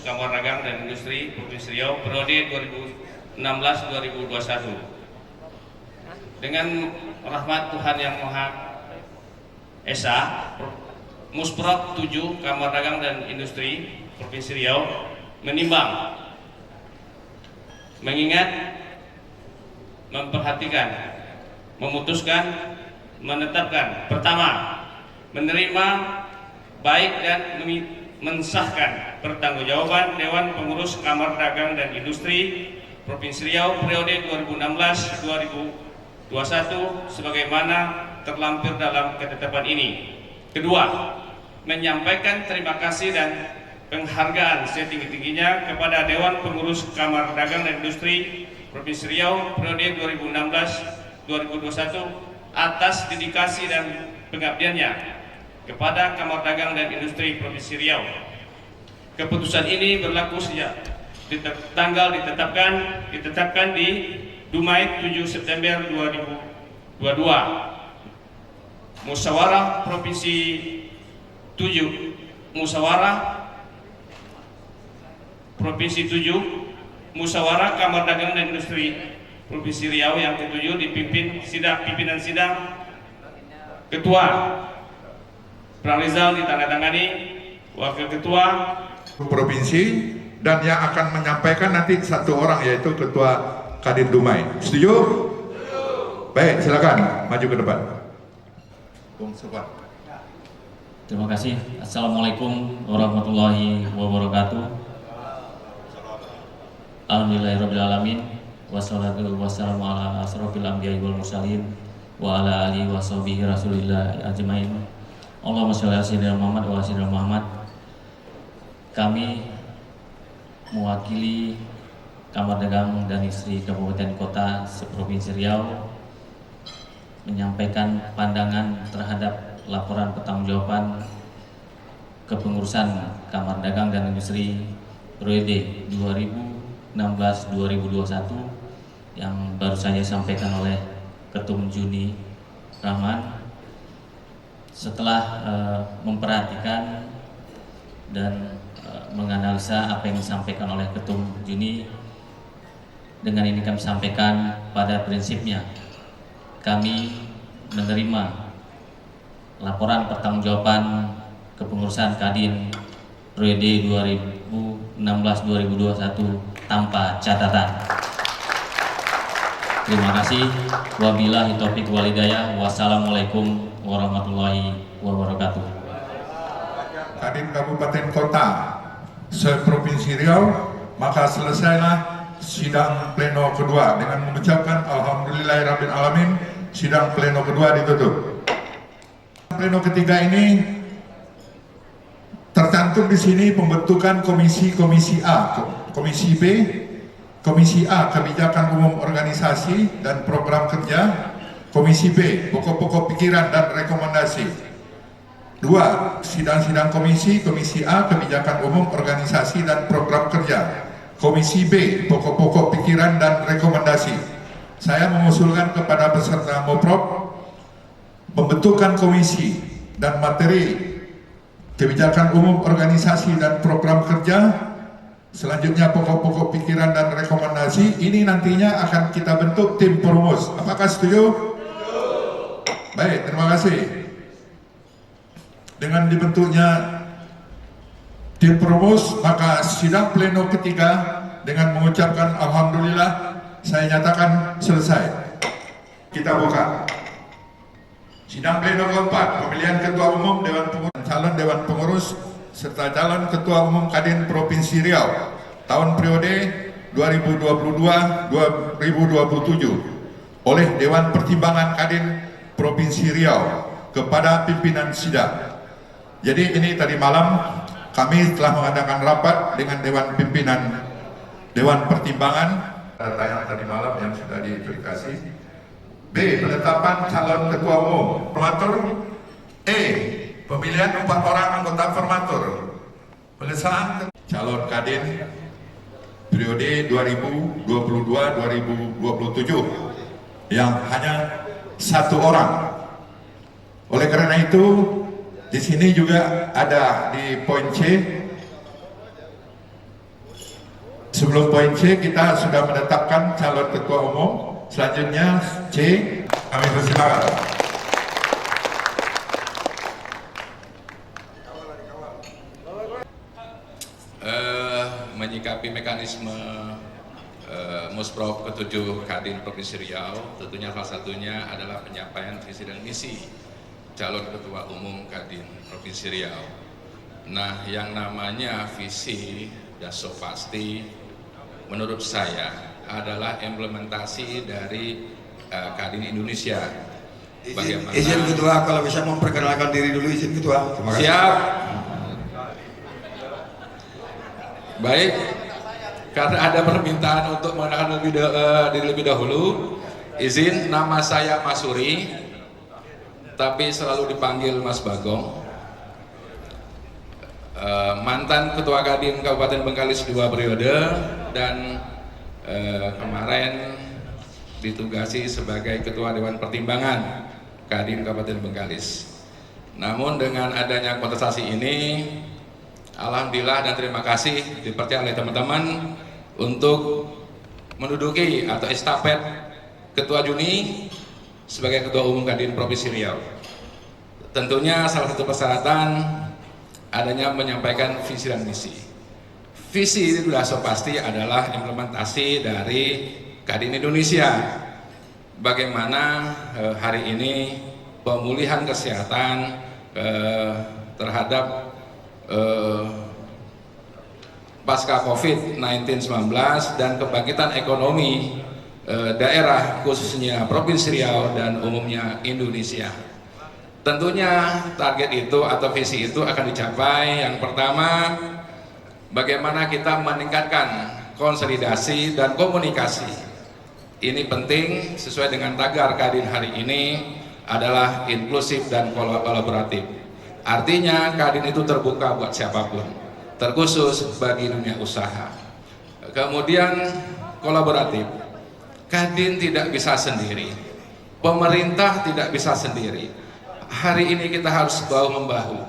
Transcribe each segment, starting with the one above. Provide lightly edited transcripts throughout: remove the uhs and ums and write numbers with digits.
Kamar Dagang dan Industri Provinsi Riau periode 2016-2021. Dengan rahmat Tuhan Yang Maha Esa, Musprot 7 Kamar Dagang dan Industri Provinsi Riau menimbang, mengingat, memperhatikan, memutuskan, menetapkan. Pertama, menerima baik dan mensahkan pertanggungjawaban Dewan Pengurus Kamar Dagang dan Industri Provinsi Riau periode 2016-2021 sebagaimana terlampir dalam ketetapan ini. Kedua, menyampaikan terima kasih dan penghargaan setinggi-tingginya kepada Dewan Pengurus Kamar Dagang dan Industri Provinsi Riau periode 2016-2021 atas dedikasi dan pengabdiannya kepada Kamar Dagang dan Industri Provinsi Riau. Keputusan ini berlaku sejak tanggal ditetapkan di Dumai 7 September 2022. Musyawarah Provinsi 7, Musyawarah Kamar Dagang dan Industri Provinsi Riau yang ketujuh dipimpin pimpinan sidang Ketua Pramrizal ditandatangani, Wakil Ketua Provinsi, dan yang akan menyampaikan nanti satu orang yaitu Ketua Kadin Dumai. Setuju? Baik, silakan maju ke depan. Bung Sobat. Terima kasih. Assalamualaikum warahmatullahi wabarakatuh. Alhamdulillahirrabbilalamin. Wassalatu wassalamu ala asrofil anbiya'i wal mursalin wa ala alihi wa sahbihi rasulillah ajmain. Allahumma sholli ala sayyidina Muhammad wa ala sayyidina Muhammad. Kami mewakili Kamar Dagang dan Industri Kabupaten Kota Provinsi Riau menyampaikan pandangan terhadap laporan pertanggungjawaban kepengurusan Kamar Dagang dan Industri periode 2016-2021 yang baru saja disampaikan oleh Ketum Juni Rahman. Setelah memperhatikan dan menganalisa apa yang disampaikan oleh Ketum Juni, dengan ini kami sampaikan pada prinsipnya kami menerima laporan pertanggungjawaban kepengurusan Kadin periode 2016-2021 tanpa catatan. Terima kasih. Wabillahi taufiq wal hidayah. Wassalamualaikum warahmatullahi wabarakatuh. Kadin Kabupaten Kota se-Provinsi Riau, maka selesailah sidang pleno kedua dengan mengucapkan alhamdulillahirabbil alamin. Sidang pleno kedua ditutup. Pleno ketiga ini tercantum di sini pembentukan komisi A, komisi B, komisi A kebijakan umum organisasi dan program kerja, komisi B pokok-pokok pikiran dan rekomendasi. Dua, sidang-sidang komisi A kebijakan umum organisasi dan program kerja, komisi B pokok-pokok pikiran dan rekomendasi. Saya mengusulkan kepada peserta Moprov pembentukan komisi dan materi kebijakan umum organisasi dan program kerja, selanjutnya pokok-pokok pikiran dan rekomendasi. Ini nantinya akan kita bentuk tim perumus. Apakah setuju? Baik, terima kasih. Dengan dibentuknya tim perumus, maka sidang pleno ketiga dengan mengucapkan alhamdulillah saya nyatakan selesai. Kita buka sidang pleno keempat, pemilihan ketua umum Dewan Pengurus, calon Dewan Pengurus serta calon ketua umum Kadin Provinsi Riau tahun periode 2022-2027 oleh Dewan Pertimbangan Kadin Provinsi Riau kepada pimpinan sidang. Jadi ini tadi malam kami telah mengadakan rapat dengan Dewan Pimpinan Dewan Pertimbangan data yang tadi malam yang sudah diverifikasi. B. Penetapan calon ketua umum. Formatur. E. Pemilihan 4 orang anggota formatur. Pengesahan calon Kadin periode 2022-2027 yang hanya 1 orang. Oleh karena itu, di sini juga ada di poin C Sebelum poin C, kita sudah menetapkan calon ketua umum. Selanjutnya C, kami persilakan. Menyikapi mekanisme Musprov ke-7 Kadin Provinsi Riau, tentunya salah satunya adalah penyampaian visi dan misi calon ketua umum Kadin Provinsi Riau. Nah, yang namanya visi dan so pasti menurut saya adalah implementasi dari Kadin Indonesia. Bagaimana? Izin ketua, kalau bisa memperkenalkan diri dulu, izin ketua. Terima kasih. Siap. Baik, karena ada permintaan untuk mengenalkan diri lebih dahulu, izin, nama saya Masuri, tapi selalu dipanggil Mas Bagong. Mantan Ketua Kadin Kabupaten Bengkalis 2 periode dan kemarin ditugasi sebagai Ketua Dewan Pertimbangan Kadin Kabupaten Bengkalis. Namun dengan adanya kontestasi ini, alhamdulillah dan terima kasih dipercaya oleh teman-teman untuk menduduki atau estafet Ketua Juni sebagai Ketua Umum Kadin Provinsi Riau. Tentunya salah satu persyaratan adanya menyampaikan visi dan misi. Visi itu sudah so pasti adalah implementasi dari Kadin Indonesia. Bagaimana hari ini pemulihan kesehatan terhadap pasca COVID-19 dan kebangkitan ekonomi daerah khususnya Provinsi Riau dan umumnya Indonesia. Tentunya target itu atau visi itu akan dicapai. Yang pertama, bagaimana kita meningkatkan konsolidasi dan komunikasi. Ini penting sesuai dengan tagar Kadin hari ini adalah inklusif dan kolaboratif. Artinya Kadin itu terbuka buat siapapun, terkhusus bagi dunia usaha. Kemudian kolaboratif. Kadin tidak bisa sendiri, pemerintah tidak bisa sendiri. Hari ini kita harus bahu-membahu,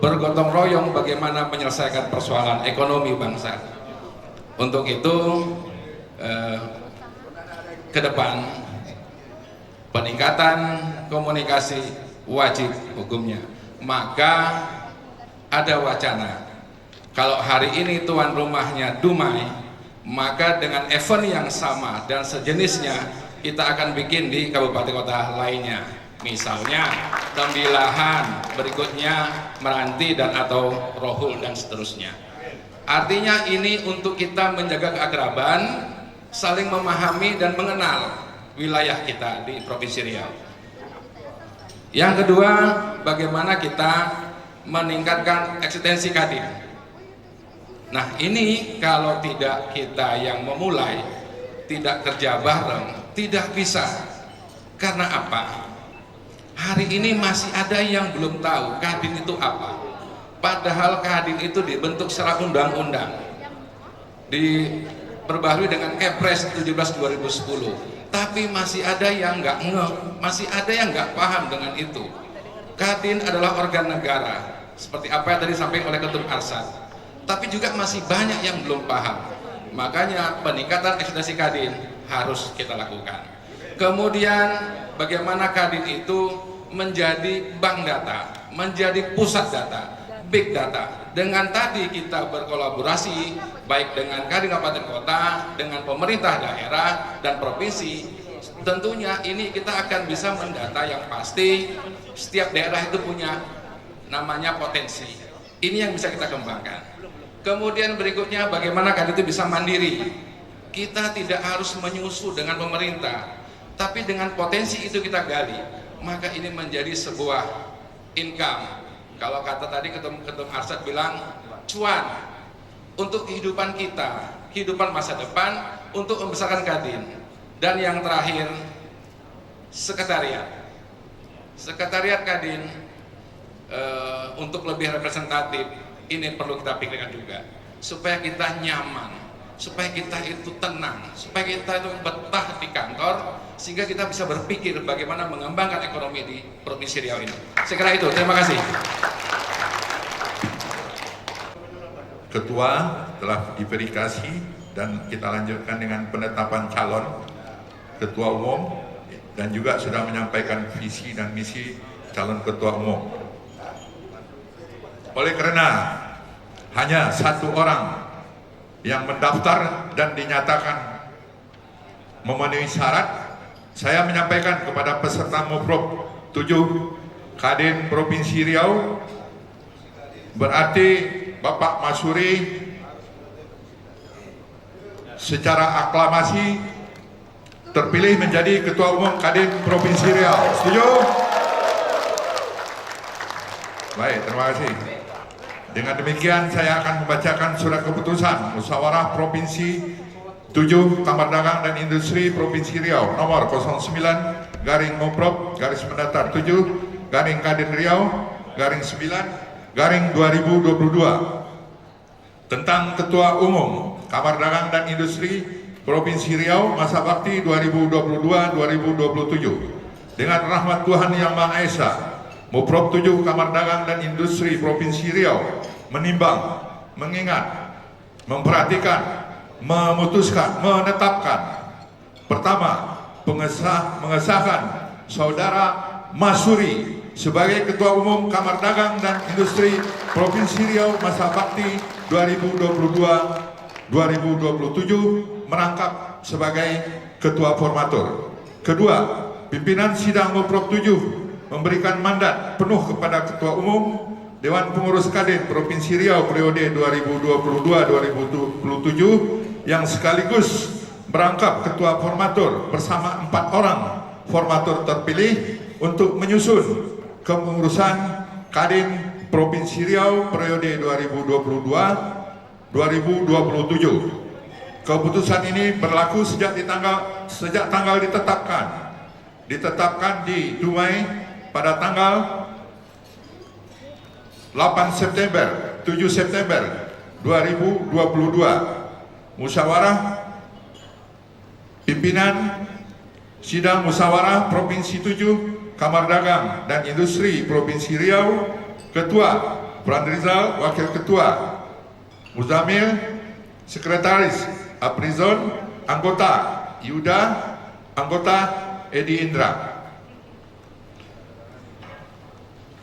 bergotong royong bagaimana menyelesaikan persoalan ekonomi bangsa. Untuk itu ke depan peningkatan komunikasi wajib hukumnya. Maka ada wacana kalau hari ini tuan rumahnya Dumai, maka dengan event yang sama dan sejenisnya kita akan bikin di kabupaten kota lainnya, misalnya Tembilahan, berikutnya Meranti dan atau Rohul dan seterusnya. Artinya ini untuk kita menjaga keakraban, saling memahami dan mengenal wilayah kita di Provinsi Riau. Yang kedua, bagaimana kita meningkatkan eksistensi Kadin. Nah, ini kalau tidak kita yang memulai, tidak kerja bareng, tidak bisa. Karena apa? Hari ini masih ada yang belum tahu Kadin itu apa. Padahal Kadin itu dibentuk secara undang-undang, diperbaharui dengan Kepres 17/2010. Tapi masih ada yang nggak ngeh, masih ada yang nggak paham dengan itu. Kadin adalah organ negara, seperti apa yang tadi disampaikan oleh Ketum Arsad. Tapi juga masih banyak yang belum paham. Makanya peningkatan eksistensi Kadin harus kita lakukan. Kemudian bagaimana Kadin itu menjadi bank data, menjadi pusat data, big data. Dengan tadi kita berkolaborasi baik dengan Kadin Kabupaten Kota, dengan pemerintah daerah dan provinsi. Tentunya ini kita akan bisa mendata yang pasti. Setiap daerah itu punya namanya potensi. Ini yang bisa kita kembangkan. Kemudian berikutnya bagaimana Kadin itu bisa mandiri. Kita tidak harus menyusu dengan pemerintah, tapi dengan potensi itu kita gali, maka ini menjadi sebuah income. Kalau kata tadi Ketum Arsad bilang, cuan untuk kehidupan kita, kehidupan masa depan, untuk membesarkan Kadin. Dan yang terakhir, sekretariat. Sekretariat Kadin untuk lebih representatif, ini perlu kita pikirkan juga, supaya kita nyaman, supaya kita itu tenang, supaya kita itu betah di kantor, sehingga kita bisa berpikir bagaimana mengembangkan ekonomi di Provinsi Riau ini. Sekira itu, terima kasih. Ketua telah diverifikasi dan kita lanjutkan dengan penetapan calon ketua umum dan juga sudah menyampaikan visi dan misi calon ketua umum. Oleh karena hanya satu orang yang mendaftar dan dinyatakan memenuhi syarat, saya menyampaikan kepada peserta Muprop 7 Kadin Provinsi Riau, berarti Bapak Masuri secara aklamasi terpilih menjadi Ketua Umum Kadin Provinsi Riau. Setuju? Baik, terima kasih. Dengan demikian saya akan membacakan surat keputusan Musyawarah Provinsi 7 Kamar Dagang dan Industri Provinsi Riau nomor 09/Muprop/7 Kadin Riau /9/2022 tentang Ketua Umum Kamar Dagang dan Industri Provinsi Riau masa bakti 2022-2027. Dengan rahmat Tuhan Yang Maha Esa, Muprop 7 Kamar Dagang dan Industri Provinsi Riau menimbang, mengingat, memperhatikan, memutuskan, menetapkan. Pertama, mengesahkan Saudara Masuri sebagai Ketua Umum Kamar Dagang dan Industri Provinsi Riau masa bakti 2022-2027 merangkap sebagai Ketua Formatur. Kedua, pimpinan sidang Muprop 7 memberikan mandat penuh kepada Ketua Umum Dewan Pengurus Kadin Provinsi Riau periode 2022-2027 yang sekaligus merangkap Ketua Formatur bersama 4 orang formatur terpilih untuk menyusun kepengurusan Kadin Provinsi Riau periode 2022-2027. Keputusan ini berlaku sejak tanggal ditetapkan di Dumai pada tanggal 8 September 7 September 2022. Musyawarah pimpinan Sidang Musyawarah Provinsi 7 Kamar Dagang dan Industri Provinsi Riau, Ketua Frandrizal, Wakil Ketua Muzamil, Sekretaris Aprizon, Anggota Yuda, Anggota Edi Indra.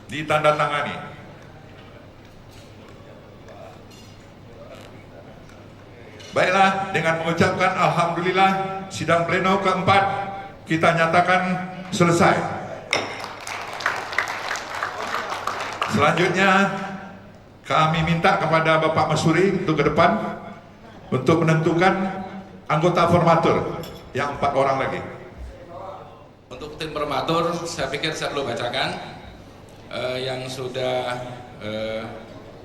Ditandatangani. Baiklah, dengan mengucapkan Alhamdulillah, sidang pleno keempat kita nyatakan selesai. Selanjutnya kami minta kepada Bapak Masuri untuk ke depan untuk menentukan anggota formatur yang 4 orang lagi. Untuk tim formatur, saya pikir saya perlu bacakan yang sudah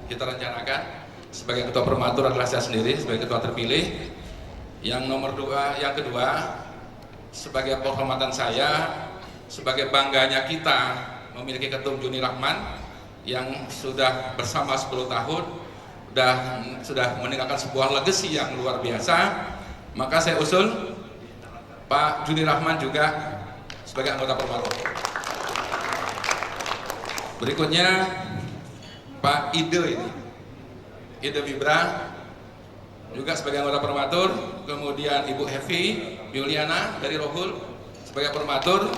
kita rencanakan. Sebagai ketua formatur adalah saya sendiri sebagai ketua terpilih. Yang kedua, sebagai penghormatan saya, sebagai bangganya kita memiliki Ketum Juni Rahman yang sudah bersama 10 tahun, sudah meninggalkan sebuah legacy yang luar biasa, maka saya usul Pak Juni Rahman juga sebagai anggota formatur. Berikutnya Pak Ide Vibra juga sebagai anggota formatur, kemudian Ibu Hevi Yuliana dari Rohul sebagai formatur,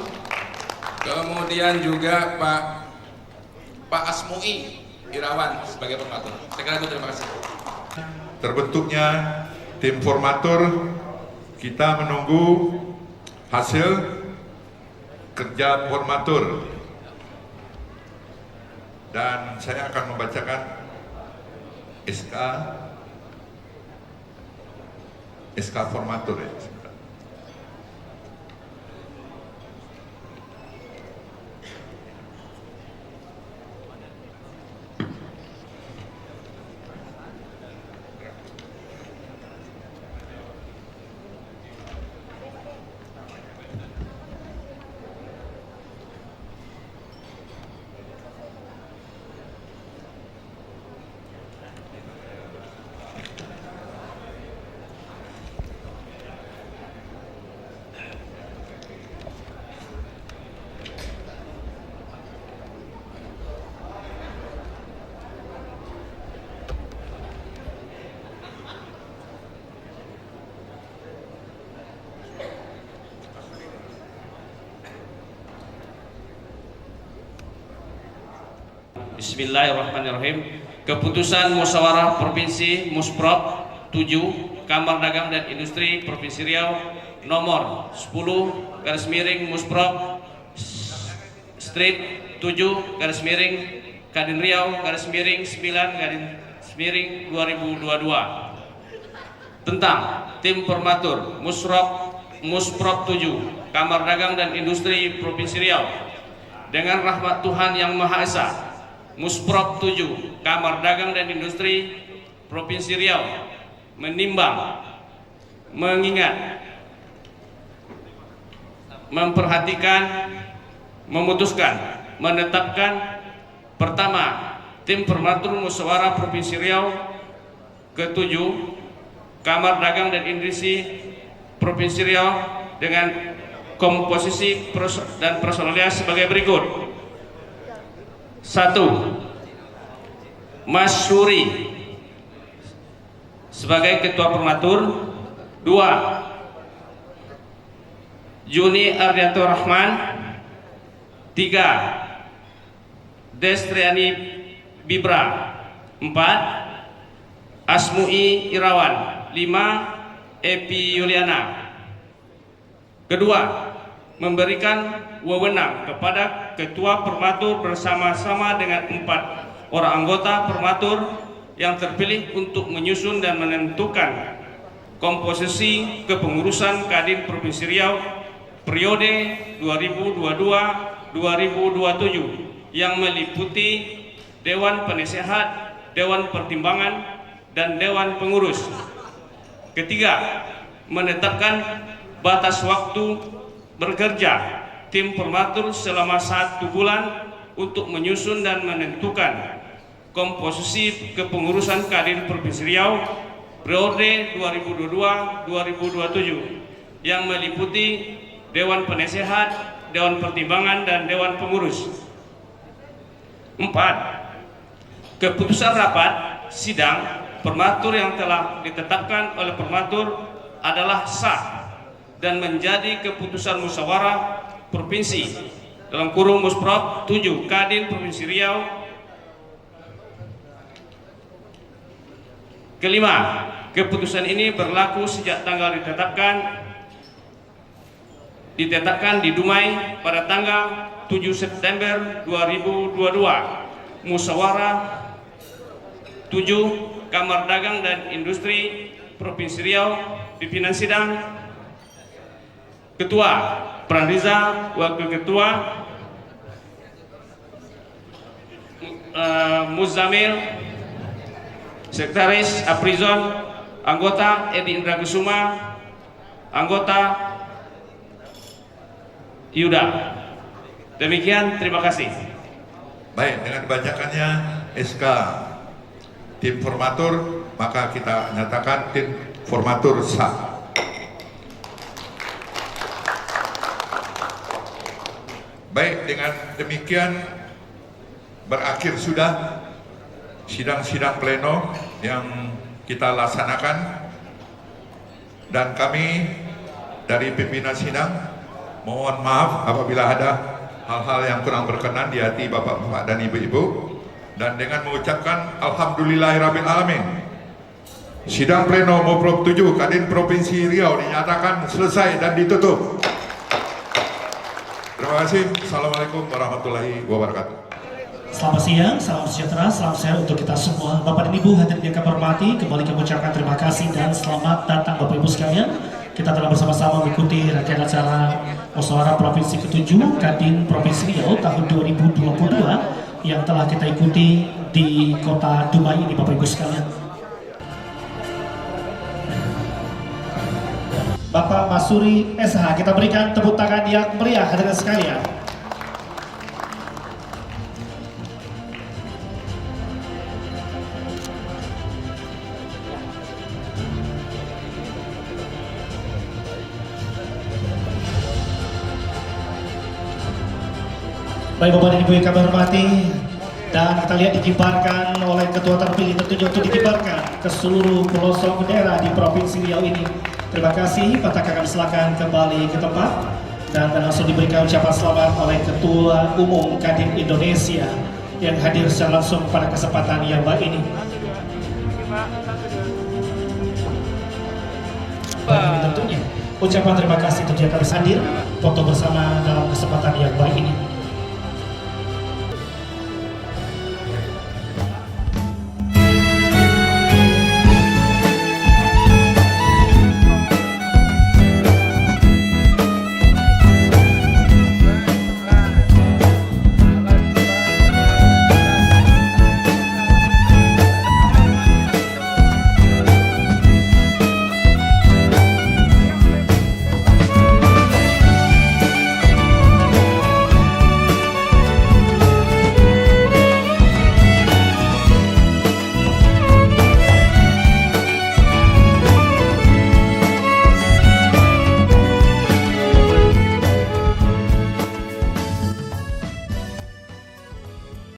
kemudian juga Pak Asmui Irawan sebagai formatur. Saya kira itu, terima kasih. Terbentuknya tim formatur, kita menunggu hasil kerja formatur dan saya akan membacakan SK formatur ya. Bismillahirrahmanirrahim. Keputusan Musyawarah Provinsi Musprop 7 Kamar Dagang dan Industri Provinsi Riau nomor 10 garis miring Musprop Street 7 garis miring Kadin Riau garis miring 9 garis miring 2022 tentang tim formatur Musprop 7 Kamar Dagang dan Industri Provinsi Riau. Dengan rahmat Tuhan Yang Maha Esa, Musprop 7 Kamar Dagang dan Industri Provinsi Riau menimbang, mengingat, memperhatikan, memutuskan, menetapkan pertama, tim formatur Musyawarah Provinsi Riau ke-7 Kamar Dagang dan Industri Provinsi Riau dengan komposisi dan personalitas sebagai berikut. 1. Mas Suri sebagai Ketua Formatur. 2. Juni Ardianto Rahman. 3. Destriani Bibra. 4. Asmui Irawan. 5. Epi Yuliana. Kedua, memberikan wewenang kepada Ketua Formatur bersama-sama dengan 4 orang anggota Formatur yang terpilih untuk menyusun dan menentukan komposisi kepengurusan Kadin Provinsi Riau periode 2022-2027 yang meliputi Dewan Penasehat, Dewan Pertimbangan, dan Dewan Pengurus. Ketiga, menetapkan batas waktu bekerja tim formatur selama 1 bulan untuk menyusun dan menentukan komposisi kepengurusan Kadin Provinsi Riau periode 2022-2027 yang meliputi Dewan Penasehat, Dewan Pertimbangan, dan Dewan Pengurus. 4. Keputusan rapat sidang formatur yang telah ditetapkan oleh formatur adalah sah dan menjadi keputusan musyawarah provinsi dalam kurung Musprop 7 Kadin Provinsi Riau. Kelima, keputusan ini berlaku sejak tanggal ditetapkan di Dumai pada tanggal 7 September 2022. Musyawarah 7 Kamar Dagang dan Industri Provinsi Riau pimpinan sidang Ketua Pranriza, Wakil Ketua Muzamil, Sekretaris Aprizon, anggota Edi Indra Kusuma, anggota Yuda. Demikian, terima kasih. Baik, dengan dibacakannya SK tim formatur, maka kita nyatakan tim formatur sah. Baik, dengan demikian berakhir sudah sidang-sidang pleno yang kita laksanakan, dan kami dari pimpinan sidang mohon maaf apabila ada hal-hal yang kurang berkenan di hati bapak-bapak dan ibu-ibu, dan dengan mengucapkan alhamdulillahirabbil alamin, sidang pleno Musprop 7 Kadin Provinsi Riau dinyatakan selesai dan ditutup. Terima kasih. Assalamualaikum warahmatullahi wabarakatuh. Selamat siang, salam sejahtera, salam sehat untuk kita semua. Bapak dan Ibu hadirin yang kami hormati, kembali kami ucapkan terima kasih dan selamat datang Bapak Ibu sekalian. Kita telah bersama-sama mengikuti rangkaian acara Musyawarah Provinsi ke-7 Kadin Provinsi Riau tahun 2022 yang telah kita ikuti di Kota Dumai ini Bapak Ibu sekalian. Bapak Masuri SH, kita berikan tepuk tangan yang meriah hadirin sekalian. Baik Bapak dan Ibu yang kami hormati, dan kita lihat dikibarkan oleh ketua terpilih tentunya untuk dikibarkan ke seluruh pelosok daerah di Provinsi Riau ini. Terima kasih, Pak Tak akan silakan kembali ke tempat dan langsung diberikan ucapan selamat oleh Ketua Umum Kadin Indonesia yang hadir secara langsung pada kesempatan yang baik ini. Dan tentunya ucapan terima kasih tentunya kami hadir foto bersama dalam kesempatan yang baik ini.